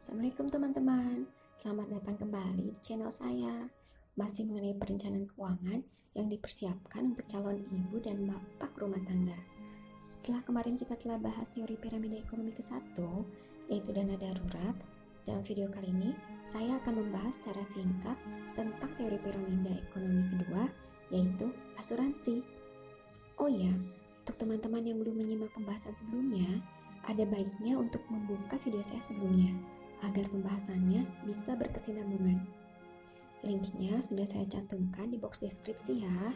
Assalamualaikum teman-teman, selamat datang kembali di channel saya. Masih mengenai perencanaan keuangan yang dipersiapkan untuk calon ibu dan bapak rumah tangga. Setelah kemarin kita telah bahas teori piramida ekonomi ke-1, yaitu dana darurat, dalam video kali ini saya akan membahas secara singkat tentang teori piramida ekonomi kedua, yaitu asuransi. Oh ya, untuk teman-teman yang belum menyimak pembahasan sebelumnya, ada baiknya untuk membuka video saya sebelumnya, agar pembahasannya bisa berkesinambungan. Linknya sudah saya cantumkan di box deskripsi ya.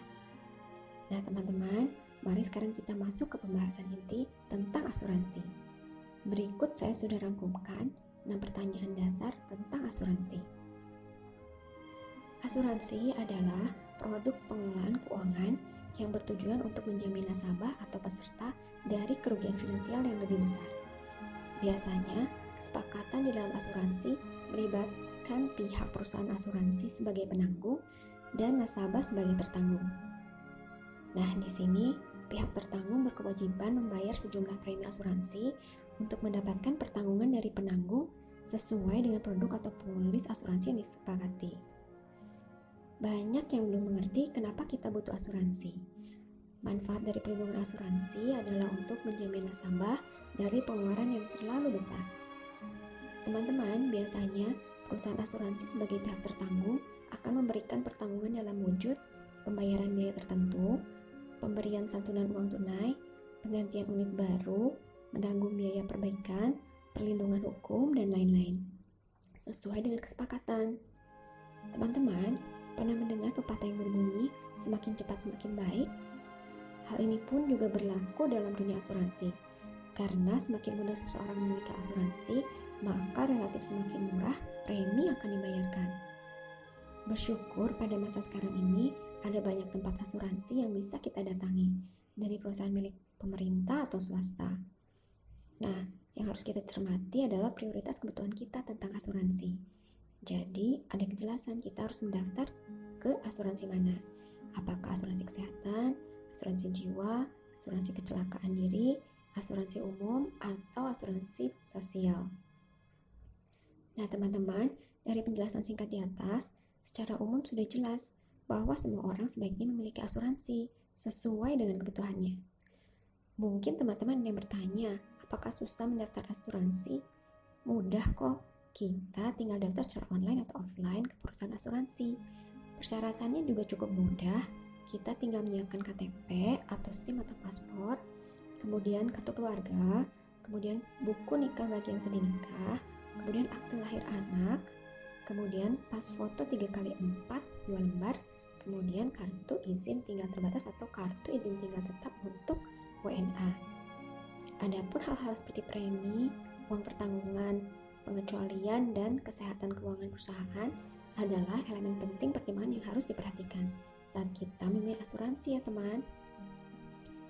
Nah teman-teman, mari sekarang kita masuk ke pembahasan inti tentang asuransi. Berikut saya sudah rangkumkan 6 pertanyaan dasar tentang asuransi. Asuransi adalah produk pengelolaan keuangan yang bertujuan untuk menjamin nasabah atau peserta dari kerugian finansial yang lebih besar. Biasanya, kesepakatan di dalam asuransi melibatkan pihak perusahaan asuransi sebagai penanggung dan nasabah sebagai tertanggung. Nah, di sini pihak tertanggung berkewajiban membayar sejumlah premi asuransi untuk mendapatkan pertanggungan dari penanggung sesuai dengan produk atau polis asuransi yang disepakati. Banyak yang belum mengerti kenapa kita butuh asuransi. Manfaat dari perlindungan asuransi adalah untuk menjamin nasabah dari pengeluaran yang terlalu besar. Teman-teman, biasanya perusahaan asuransi sebagai pihak tertanggung akan memberikan pertanggungan dalam wujud pembayaran biaya tertentu, pemberian santunan uang tunai, penggantian unit baru, menanggung biaya perbaikan, perlindungan hukum, dan lain-lain, sesuai dengan kesepakatan. Teman-teman, pernah mendengar pepatah yang berbunyi, semakin cepat semakin baik? Hal ini pun juga berlaku dalam dunia asuransi. Karena semakin mudah seseorang memiliki asuransi, maka relatif semakin murah premi akan dibayarkan. Bersyukur pada masa sekarang ini ada banyak tempat asuransi yang bisa kita datangi, dari perusahaan milik pemerintah atau swasta. Nah, yang harus kita cermati adalah prioritas kebutuhan kita tentang asuransi. Jadi, ada kejelasan kita harus mendaftar ke asuransi mana. Apakah asuransi kesehatan, asuransi jiwa, asuransi kecelakaan diri, asuransi umum, atau asuransi sosial. Nah teman-teman, dari penjelasan singkat di atas, secara umum sudah jelas bahwa semua orang sebaiknya memiliki asuransi sesuai dengan kebutuhannya. Mungkin teman-teman yang bertanya, apakah susah mendaftar asuransi? Mudah kok, kita tinggal daftar secara online atau offline ke perusahaan asuransi. Persyaratannya juga cukup mudah, kita tinggal menyiapkan KTP atau SIM atau paspor, kemudian kartu keluarga, kemudian buku nikah bagi yang sudah nikah, kemudian akte lahir anak, kemudian pas foto 3x4 2 lembar, kemudian kartu izin tinggal terbatas atau kartu izin tinggal tetap untuk WNA. Adapun hal-hal seperti premi, uang pertanggungan, pengecualian, dan kesehatan keuangan perusahaan adalah elemen penting pertimbangan yang harus diperhatikan saat kita memilih asuransi ya teman.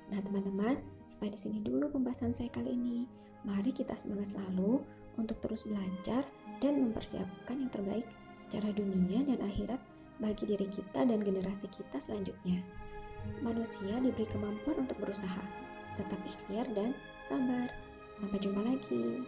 Nah teman-teman, sampai di sini dulu pembahasan saya kali ini. Mari kita semangat selalu untuk terus belajar dan mempersiapkan yang terbaik secara dunia dan akhirat bagi diri kita dan generasi kita selanjutnya. Manusia diberi kemampuan untuk berusaha, tetap ikhtiar dan sabar. Sampai jumpa lagi.